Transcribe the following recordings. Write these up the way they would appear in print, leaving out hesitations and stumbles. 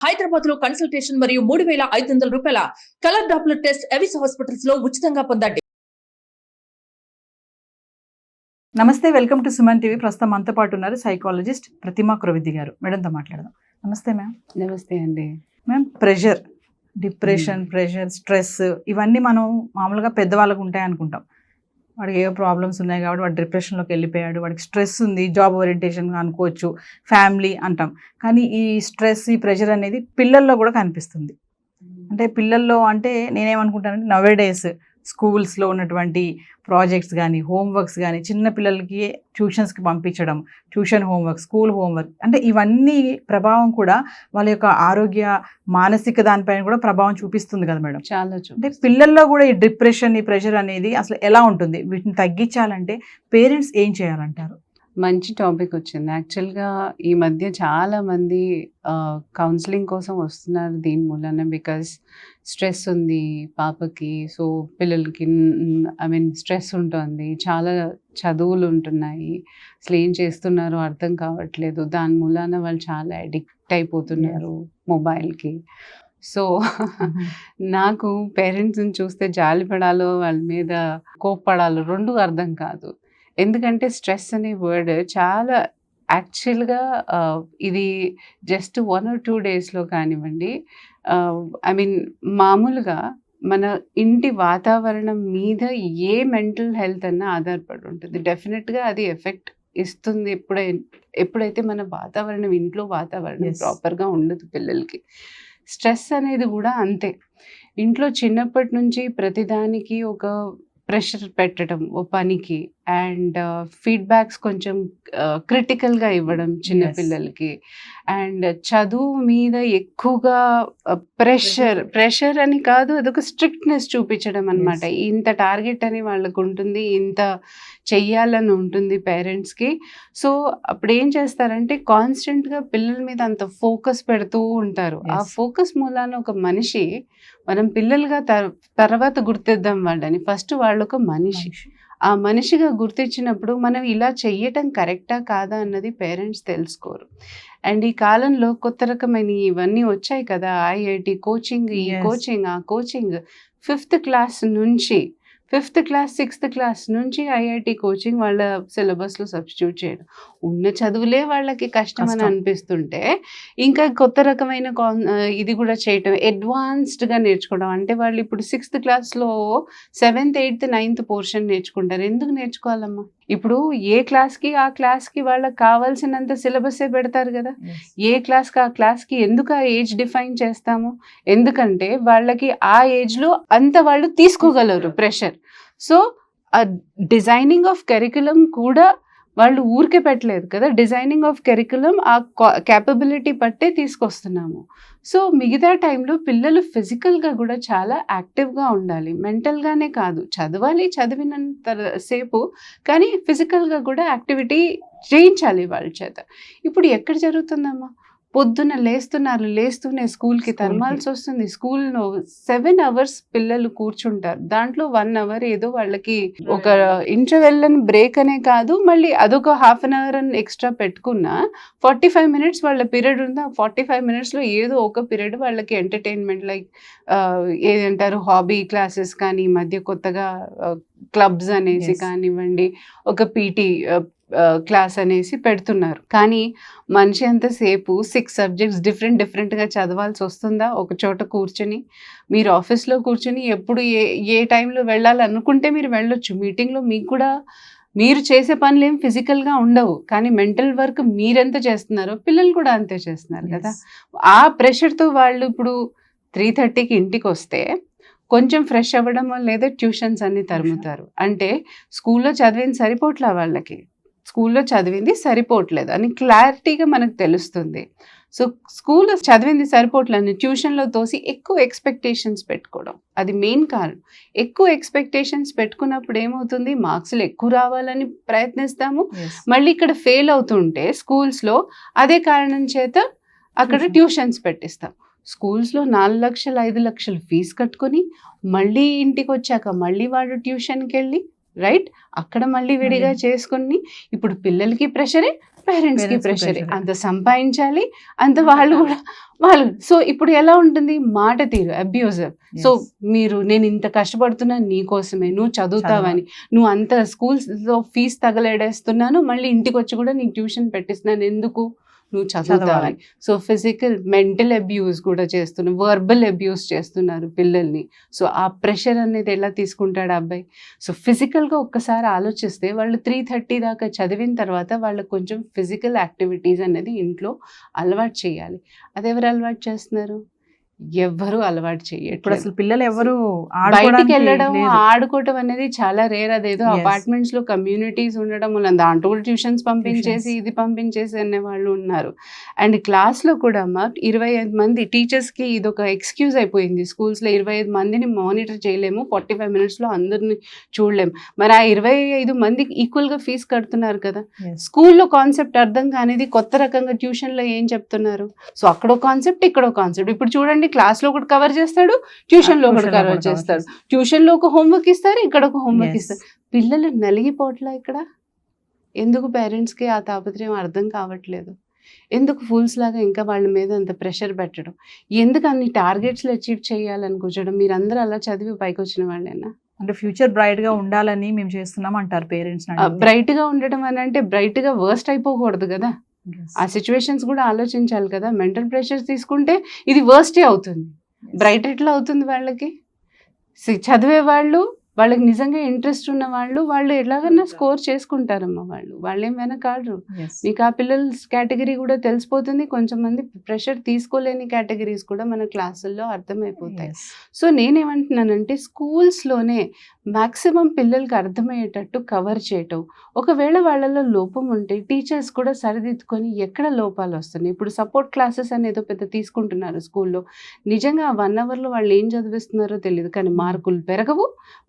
హైదరాబాద్ లో కన్సల్టేషన్ మరియు 3,500 రూపాయల colour Doppler test Avis hospitals లో ఉచితంగా పొందండి. నమస్తే, వెల్కమ్ టు సుమన్ టీవీ. ప్రస్తుతం మనతో పాటు ఉన్నారు సైకాలజిస్ట్ ప్రతిమా కురవిద్ది గారు. మేడంతో మాట్లాడదాం. నమస్తే మ్యామ్. నమస్తే అండి. Ma'am, pressure, depression, pressure, stress ఇవన్నీ మనం మామూలుగా పెద్దవాళ్ళకు ఉంటాయి అనుకుంటాం. వాడికి ఏవో ప్రాబ్లమ్స్ ఉన్నాయి కాబట్టి వాడు డిప్రెషన్లోకి వెళ్ళిపోయాడు, వాడికి స్ట్రెస్ ఉంది, జాబ్ ఓరియంటేషన్ అనుకోవచ్చు, ఫ్యామిలీ అంటాం. కానీ ఈ స్ట్రెస్, ఈ ప్రెషర్ అనేది పిల్లల్లో కూడా కనిపిస్తుంది. అంటే పిల్లల్లో అంటే నేనేమనుకుంటానంటే నవే డేస్ స్కూల్స్లో ఉన్నటువంటి ప్రాజెక్ట్స్ కానీ, హోంవర్క్స్ కానీ, చిన్న పిల్లలకి ట్యూషన్స్కి పంపించడం, ట్యూషన్ హోంవర్క్, స్కూల్ హోంవర్క్, అంటే ఇవన్నీ ప్రభావం కూడా వాళ్ళ యొక్క ఆరోగ్య, మానసిక దానిపైన కూడా ప్రభావం చూపిస్తుంది కదా మేడం. చాలా అంటే పిల్లల్లో కూడా ఈ డిప్రెషన్, ఈ ప్రెషర్ అనేది అసలు ఎలా ఉంటుంది? వీటిని తగ్గించాలంటే పేరెంట్స్ ఏం చేయాలంటారు? మంచి టాపిక్ వచ్చింది. యాక్చువల్గా ఈ మధ్య చాలా మంది కౌన్సిలింగ్ కోసం వస్తున్నారు దీని మూలన. బికాస్ స్ట్రెస్ ఉంది పాపకి, సో పిల్లలకి స్ట్రెస్ ఉంటుంది, చాలా చదువులు ఉంటున్నాయి, అసలు ఏం చేస్తున్నారో అర్థం కావట్లేదు, దాని మూలాన వాళ్ళు చాలా అడిక్ట్ అయిపోతున్నారు మొబైల్కి. సో నాకు పేరెంట్స్ని చూస్తే జాలి పడాలో వాళ్ళ మీద కోప్పడాలో రెండు అర్థం కాదు. ఎందుకంటే స్ట్రెస్ అనే వర్డ్ చాలా యాక్చువల్గా ఇది జస్ట్ 1 or 2 డేస్లో కానివ్వండి, మామూలుగా మన ఇంటి వాతావరణం మీద ఏ మెంటల్ హెల్త్ అన్నా ఆధారపడి ఉంటుంది. డెఫినెట్గా అది ఎఫెక్ట్ ఇస్తుంది ఎప్పుడైతే మన వాతావరణం, ఇంట్లో వాతావరణం ప్రాపర్గా ఉండదు పిల్లలకి. స్ట్రెస్ అనేది కూడా అంతే. ఇంట్లో చిన్నప్పటి నుంచి ప్రతిదానికి ఒక ప్రెషర్ పెట్టడం ఓ పనికి, అండ్ ఫీడ్బ్యాక్స్ కొంచెం క్రిటికల్గా ఇవ్వడం చిన్నపిల్లలకి, అండ్ చదువు మీద ఎక్కువగా ప్రెషర్ అని కాదు, అదొక స్ట్రిక్ట్నెస్ చూపించడం అనమాట. ఇంత టార్గెట్ అని వాళ్ళకు ఉంటుంది, ఇంత చెయ్యాలని ఉంటుంది పేరెంట్స్కి. సో అప్పుడు ఏం చేస్తారంటే కాన్స్టెంట్గా పిల్లల మీద అంత ఫోకస్ పెడుతూ ఉంటారు. ఆ ఫోకస్ మూలాన ఒక మనిషి, మనం పిల్లలుగా తర్వాత గుర్తిద్దాం వాళ్ళని, ఫస్ట్ వాళ్ళు ఒక మనిషి. ఆ మనిషిగా గుర్తించినప్పుడు మనం ఇలా చెయ్యటం కరెక్టా కాదా అన్నది పేరెంట్స్ తెలుసుకోరు. అండ్ ఈ కాలంలో కొత్త రకమైన ఇవన్నీ వచ్చాయి కదా, ఐఐటి కోచింగ్, ఈ కోచింగ్, ఆ కోచింగ్, 5th క్లాస్ నుంచి 5th క్లాస్ 6th క్లాస్ నుంచి ఐఐటి కోచింగ్ వాళ్ళ సిలబస్లో సబ్స్టిట్యూట్ చేయడం. ఉన్న చదువులే వాళ్ళకి కష్టం అని అనిపిస్తుంటే ఇంకా కొత్త రకమైన ఇది కూడా చేయటం, అడ్వాన్స్డ్గా నేర్చుకోవడం. అంటే వాళ్ళు ఇప్పుడు 6th క్లాస్లో 7th, 8th, 9th పోర్షన్ నేర్చుకుంటారు. ఎందుకు నేర్చుకోవాలమ్మా? ఇప్పుడు ఏ క్లాస్కి ఆ క్లాస్కి వాళ్ళకి కావాల్సినంత సిలబసే పెడతారు కదా. ఏ క్లాస్కి ఆ క్లాస్కి ఎందుకు ఆ ఏజ్ డిఫైన్ చేస్తాము? ఎందుకంటే వాళ్ళకి ఆ ఏజ్లో అంత వాళ్ళు తీసుకోగలరు ప్రెషర్. సో ఆ డిజైనింగ్ ఆఫ్ కరికులం కూడా వాళ్ళు ఊరికే పెట్టలేదు కదా. డిజైనింగ్ ఆఫ్ కరికులం ఆ క్యాపబిలిటీ పట్టే తీసుకొస్తున్నాము. సో మిగతా టైంలో పిల్లలు ఫిజికల్గా కూడా చాలా యాక్టివ్గా ఉండాలి, మెంటల్గానే కాదు. చదవాలి, చదివినంత సేపు, కానీ ఫిజికల్గా కూడా యాక్టివిటీ చేయించాలి వాళ్ళ చేత. ఇప్పుడు ఎక్కడ జరుగుతుందమ్మా? పొద్దున్న లేస్తూనే స్కూల్కి తరమాల్సి వస్తుంది. స్కూల్లో 7 hours పిల్లలు కూర్చుంటారు. దాంట్లో 1 hour ఏదో వాళ్ళకి ఒక ఇంటర్వెల్ అని బ్రేక్ అనే కాదు, మళ్ళీ అదొక 1/2 hour అని ఎక్స్ట్రా పెట్టుకున్నా 45 minutes వాళ్ళ పీరియడ్ ఉంది. 45 minutesలో ఏదో ఒక పీరియడ్ వాళ్ళకి ఎంటర్టైన్మెంట్, లైక్ ఏదంటారు హాబీ క్లాసెస్ కానీ, ఈ మధ్య కొత్తగా క్లబ్స్ అనేసి కానివ్వండి, ఒక పీటీ క్లాస్ అనేసి పెడుతున్నారు. కానీ మనిషి అంతసేపు 6 subjects డిఫరెంట్గా చదవాల్సి వస్తుందా? ఒక చోట కూర్చొని, మీరు ఆఫీస్లో కూర్చొని ఎప్పుడు ఏ టైంలో వెళ్ళాలనుకుంటే మీరు వెళ్ళొచ్చు. మీటింగ్లో మీకు కూడా మీరు చేసే పనులు ఏం ఫిజికల్గా ఉండవు, కానీ మెంటల్ వర్క్ మీరెంత చేస్తున్నారో పిల్లలు కూడా అంతే చేస్తున్నారు కదా. ఆ ప్రెషర్తో వాళ్ళు ఇప్పుడు 3:30కి ఇంటికి వస్తే కొంచెం ఫ్రెష్ అవ్వడం లేదా ట్యూషన్స్ అన్ని తరుముతారు. అంటే స్కూల్లో చదివింది సరిపోట్లా, వాళ్ళకి స్కూల్లో చదివింది సరిపోవట్లేదు అని క్లారిటీగా మనకు తెలుస్తుంది. సో స్కూల్లో చదివింది సరిపోవట్లేదు, ట్యూషన్లో తోసి ఎక్కువ ఎక్స్పెక్టేషన్స్ పెట్టుకోవడం, అది మెయిన్ కారణం. ఎక్కువ ఎక్స్పెక్టేషన్స్ పెట్టుకున్నప్పుడు ఏమవుతుంది? మార్క్స్లు ఎక్కువ రావాలని ప్రయత్నిస్తాము, మళ్ళీ ఇక్కడ ఫెయిల్ అవుతుంటే స్కూల్స్లో అదే కారణం చేత అక్కడ ట్యూషన్స్ పెట్టిస్తాం. స్కూల్స్లో 4 లక్షలు 5 లక్షలు ఫీజు కట్టుకొని మళ్ళీ ఇంటికి వచ్చాక మళ్ళీ వాడు ట్యూషన్కి వెళ్ళి, రైట్, అక్కడ మళ్ళీ విడిగా చేసుకుని ఇప్పుడు పిల్లలకి ప్రెషరే, పేరెంట్స్ కి Parents కి ప్రెషర్, pressure. అంత సంపాదించాలి, అంత వాళ్ళు కూడా వాళ్ళు. సో ఇప్పుడు ఎలా ఉంటుంది మాట తీరు అబ్యూజివ్. సో నేను ఇంత కష్టపడుతున్నా నీకోసమే, నువ్వు చదువుతావని, నువ్వు అంత స్కూల్స్లో ఫీజు తగలేడేస్తున్నాను, మళ్ళీ ఇంటికి వచ్చి కూడా నీకు ట్యూషన్ పెట్టిస్తున్నాను ఎందుకు, నువ్వు చదువుతావని. సో ఫిజికల్ మెంటల్ అబ్యూస్ కూడా చేస్తున్నారు, వర్బల్ అబ్యూస్ చేస్తున్నారు పిల్లల్ని. సో ఆ ప్రెషర్ అనేది ఎలా తీసుకుంటాడు అబ్బాయి. సో ఫిజికల్గా ఒక్కసారి ఆలోచిస్తే వాళ్ళు 3:30 దాకా చదివిన తర్వాత వాళ్ళకి కొంచెం ఫిజికల్ యాక్టివిటీస్ అనేది ఇంట్లో అలవాటు చేయాలి. అది ఎవరు అలవాటు చేస్తున్నారు, ఎవ్వరూ అలవాటు ఇప్పుడు చేయట్లేదు. అసలు పిల్లలు ఎవరు బయటికి వెళ్ళడం ఆడుకోవటం అనేది చాలా రేర్. అదేదో అపార్ట్మెంట్స్ లో కమ్యూనిటీస్ ఉండడం వల్ల దాంట్లో కూడా ట్యూషన్స్ పంపించేసి ఇది పంపించేసి అనే వాళ్ళు ఉన్నారు. అండ్ క్లాస్ లో కూడా 25 మంది టీచర్స్ కి ఇది ఒక ఎక్స్క్యూజ్ అయిపోయింది. స్కూల్స్ లో 25 మందిని మానిటర్ చేయలేము, 45 minutes లో అందరిని చూడలేము. మరి ఆ 25 మందికి ఈక్వల్ గా ఫీజు కడుతున్నారు కదా. స్కూల్లో కాన్సెప్ట్ అర్థం కానిది కొత్త రకంగా ట్యూషన్ లో ఏం చెప్తున్నారు. సో అక్కడో కాన్సెప్ట్ ఇక్కడో కాన్సెప్ట్. ఇప్పుడు చూడండి, క్లాస్ లో ఒకటి కవర్ చేస్తాడు, ట్యూషన్ లో ఒకటి కవర్ చేస్తాడు. ట్యూషన్ లో ఒక హోంవర్క్ ఇస్తారు, ఇక్కడ ఒక హోంవర్క్ ఇస్తారు. పిల్లలు నలిగిపోవట్లా ఇక్కడ. ఎందుకు పేరెంట్స్ కి ఆ తాపత్రయం అర్థం కావట్లేదు. ఎందుకు ఫూల్స్ లాగా ఇంకా వాళ్ళ మీద అంత ప్రెషర్ పెట్టడం, ఎందుకు అన్ని టార్గెట్స్లు అచీవ్ చేయాలని కూర్చోడం. మీరందరూ అలా చదివి పైకి వచ్చిన వాళ్ళేనా? అంటే ఫ్యూచర్ బ్రైట్ గా ఉండాలని మేము చేస్తున్నాం అంటారు పేరెంట్స్. బ్రైట్ గా ఉండడం అని అంటే బ్రైట్ గా వర్స్ట్ అయిపోకూడదు కదా. ఆ సిచ్యువేషన్స్ కూడా ఆలోచించాలి కదా. మెంటల్ ప్రెషర్స్ తీసుకుంటే ఇది వర్స్టే అవుతుంది, బ్రైట్ ఎట్లా అవుతుంది వాళ్ళకి. చదివే వాళ్ళకి నిజంగా ఇంట్రెస్ట్ ఉన్న వాళ్ళు ఎలాగన్నా స్కోర్ చేసుకుంటారమ్మా. వాళ్ళేం వెనకాడరు. మీకు ఆ పిల్లల కేటగిరీ కూడా తెలిసిపోతుంది. కొంచెం మంది ప్రెషర్ తీసుకోలేని కేటగిరీస్ కూడా మన క్లాసుల్లో అర్థమైపోతాయి. సో నేనేమంటున్నానంటే స్కూల్స్లోనే మ్యాక్సిమం పిల్లలకి అర్థమయ్యేటట్టు కవర్ చేయటం. ఒకవేళ వాళ్ళలో లోపం ఉంటే టీచర్స్ కూడా సరిదిద్దుకొని ఎక్కడ లోపాలు వస్తున్నాయి. ఇప్పుడు సపోర్ట్ క్లాసెస్ అనేది పెద్ద తీసుకుంటున్నారు స్కూల్లో. నిజంగా 1 hourలో వాళ్ళు ఏం చదివిస్తున్నారో తెలియదు, కానీ మార్కులు పెరగవు,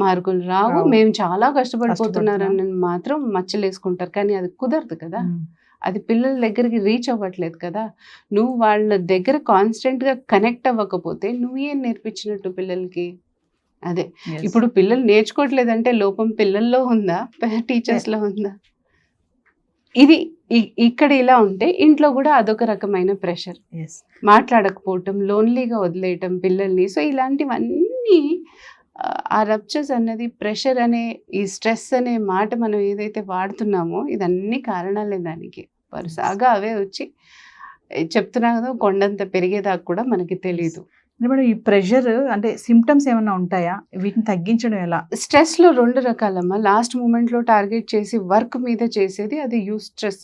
మార్కులు రావు, మేము చాలా కష్టపడిపోతున్నారని మాత్రం మచ్చలేసుకుంటారు. కానీ అది కుదరదు కదా, అది పిల్లల దగ్గరికి రీచ్ అవ్వట్లేదు కదా. నువ్వు వాళ్ళ దగ్గర కాన్స్టెంట్గా కనెక్ట్ అవ్వకపోతే నువ్వేం నేర్పించినట్టు పిల్లలకి. అదే ఇప్పుడు పిల్లలు నేర్చుకోవట్లేదంటే లోపం పిల్లల్లో ఉందా, టీచర్స్లో ఉందా? ఇది ఇక్కడ ఇలా ఉంటే ఇంట్లో కూడా అదొక రకమైన ప్రెషర్. మాట్లాడకపోవటం, లోన్లీగా వదిలేయటం పిల్లల్ని. సో ఇలాంటివన్నీ ఆ రప్చర్స్ అన్నది, ప్రెషర్ అనే ఈ స్ట్రెస్ అనే మాట మనం ఏదైతే వాడుతున్నామో ఇదన్నీ కారణాలే దానికి. వరుసగా అవే వచ్చి చెప్తున్నా కదా, కొండంత పెరిగేదాకా కూడా మనకి తెలీదు. మేడం ఈ ప్రెషర్ అంటే సిమ్టమ్స్ ఏమైనా ఉంటాయా, వీటిని తగ్గించడం ఎలా? స్ట్రెస్ లో 2 రకాలమ్మా. లాస్ట్ మూమెంట్ లో టార్గెట్ చేసి వర్క్ మీద చేసేది అది యూస్ స్ట్రెస్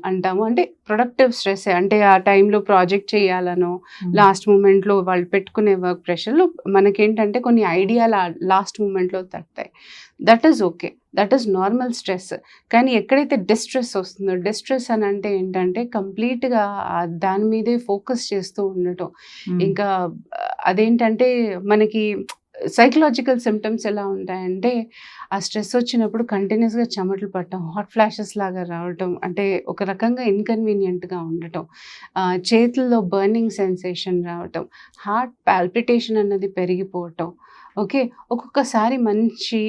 అంటాము. అంటే ప్రొడక్టివ్ స్ట్రెస్, అంటే ఆ టైంలో ప్రాజెక్ట్ చేయాలనో లాస్ట్ మూమెంట్ లో వాళ్ళు పెట్టుకునే వర్క్ ప్రెషర్ లో మనకేంటంటే కొన్ని ఐడియాలు లాస్ట్ మూమెంట్ లో తగ్గుతాయి. That is okay, that is normal stress. కానీ ఎక్కడైతే డిస్ట్రెస్ వస్తుందో, డిస్ట్రెస్ అని అంటే ఏంటంటే కంప్లీట్గా దాని మీదే ఫోకస్ చేస్తూ ఉండటం. ఇంకా అదేంటంటే మనకి సైకలాజికల్ సిమ్టమ్స్ ఎలా ఉంటాయంటే ఆ స్ట్రెస్ వచ్చినప్పుడు కంటిన్యూస్గా చెమటలు పట్టడం, హాట్ ఫ్లాషెస్ లాగా రావటం, అంటే ఒక రకంగా ఇన్కన్వీనియంట్గా ఉండటం, చేతుల్లో బర్నింగ్ సెన్సేషన్ రావటం, హార్ట్ పాల్పిటేషన్ అన్నది పెరిగిపోవటం. ఓకే, ఒక్కొక్కసారి మంచి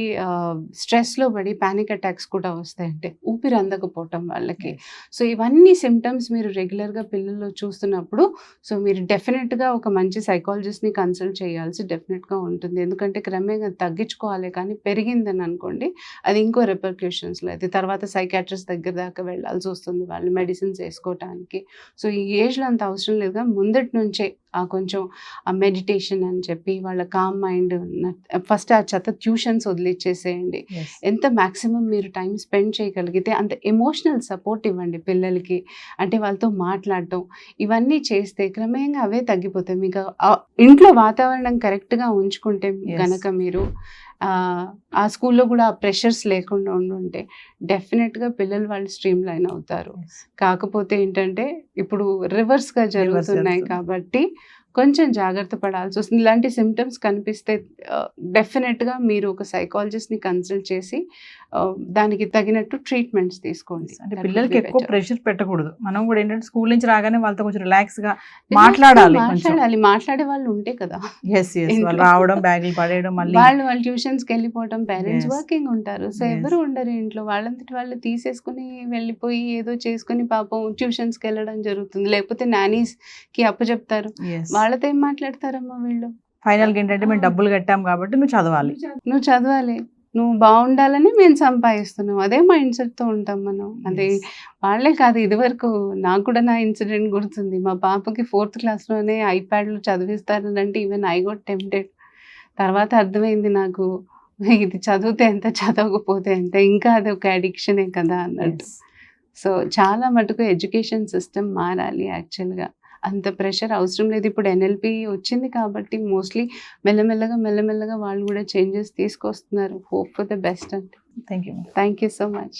స్ట్రెస్లో పడి ప్యానిక్ అటాక్స్ కూడా వస్తాయి, అంటే ఊపిరి అందకపోవటం వాళ్ళకి. సో ఇవన్నీ సిమ్టమ్స్ మీరు రెగ్యులర్గా పిల్లల్లో చూస్తున్నప్పుడు సో మీరు డెఫినెట్గా ఒక మంచి సైకాలజిస్ట్ని కన్సల్ట్ చేయాల్సి డెఫినెట్గా ఉంటుంది. ఎందుకంటే క్రమేణా తగ్గించుకోవాలి, కానీ పెరిగిందని అనుకోండి అది ఇంకో రెపర్క్యూషన్స్లో అయితే తర్వాత సైకాట్రిస్ట్ దగ్గర దాకా వెళ్ళాల్సి వస్తుంది వాళ్ళు మెడిసిన్స్ వేసుకోవటానికి. సో ఈ ఏజ్లో అంత అవసరం లేదుగా, ముందటి నుంచే కొంచెం ఆ మెడిటేషన్ అని చెప్పి వాళ్ళ కామ్ మైండ్ ఫస్ట్ ఆ చెత్త ట్యూషన్స్ వదిలిచ్చేసేయండి. ఎంత మ్యాక్సిమం మీరు టైం స్పెండ్ చేయగలిగితే అంత ఎమోషనల్ సపోర్ట్ ఇవ్వండి పిల్లలకి. అంటే వాళ్ళతో మాట్లాడటం ఇవన్నీ చేస్తే క్రమేణా అవే తగ్గిపోతాయి. మీకు ఇంట్లో వాతావరణం కరెక్ట్గా ఉంచుకుంటే కనుక మీరు ఆ స్కూల్లో కూడా ఆ ప్రెషర్స్ లేకుండా ఉండుంటే డెఫినెట్గా పిల్లలు వాళ్ళు స్ట్రీమ్ లైన్ అవుతారు. కాకపోతే ఏంటంటే ఇప్పుడు రివర్స్గా జరుగుతున్నాయి కాబట్టి కొంచెం జాగ్రత్త పడాల్సి వస్తుంది. ఇలాంటి సిమ్టమ్స్ కనిపిస్తే డెఫినెట్గా మీరు ఒక సైకాలజిస్ట్ని కన్సల్ట్ చేసి దానికి తగినట్టు ట్రీట్మెంట్స్ తీసుకోండి. అంటే పిల్లలకి ఎక్కువ ప్రెషర్ పెట్టకూడదు. మనం కూడా ఏంటంటే స్కూల్ నుంచి రాగానే వాళ్ళతో కొంచెం రిలాక్స్ గా మాట్లాడాలి. మాట్లాడే వాళ్ళు ఉంటే కదా, వాళ్ళు రావడం, బ్యాగులు పడేయడం, మళ్ళీ వాళ్ళు ట్యూషన్స్ కి వెళ్ళిపోవడం, పేరెంట్స్ వర్కింగ్ ఉంటారు, సో ఎవరు ఉండరు ఇంట్లో, వాళ్ళంతటి వాళ్ళు తీసేసుకుని వెళ్ళిపోయి ఏదో చేసుకుని పాపం ట్యూషన్స్ కి వెళ్ళడం జరుగుతుంది. లేకపోతే నానీస్ కి అప్పచెప్తారు, వాళ్ళతో ఏం మాట్లాడతారమ్మా వీళ్ళు. ఫైనల్ గా ఏంటంటే మేము డబ్బులు కట్టాం కాబట్టి నువ్వు చదవాలి, నువ్వు బాగుండాలని మేము సంపాదిస్తున్నాం, అదే మైండ్ సెట్ తో ఉంటాం మనం. అదే వాళ్ళే కాదు, ఇది వరకు నాకు కూడా నా ఇన్సిడెంట్ గుర్తుంది. మా పాపకి 4th క్లాస్లోనే ఐప్యాడ్లు చదివిస్తారంటే ఈవెన్ ఐ గోట్ టెంప్టెడ్. తర్వాత అర్థమైంది నాకు, ఇది చదివితే ఎంత, చదవకపోతే ఎంత, ఇంకా అది ఒక అడిక్షనే కదా అన్నట్టు. సో చాలా మటుకు ఎడ్యుకేషన్ సిస్టమ్ మారాలి. యాక్చువల్గా అంత ప్రెషర్ అవసరం లేదు. ఇప్పుడు NLP వచ్చింది కాబట్టి మోస్ట్లీ మెల్లమెల్లగా వాళ్ళు కూడా చేంజెస్ తీసుకొస్తున్నారు. హోప్ ఫర్ ద బెస్ట్ అంటే. Thank you thank you so much.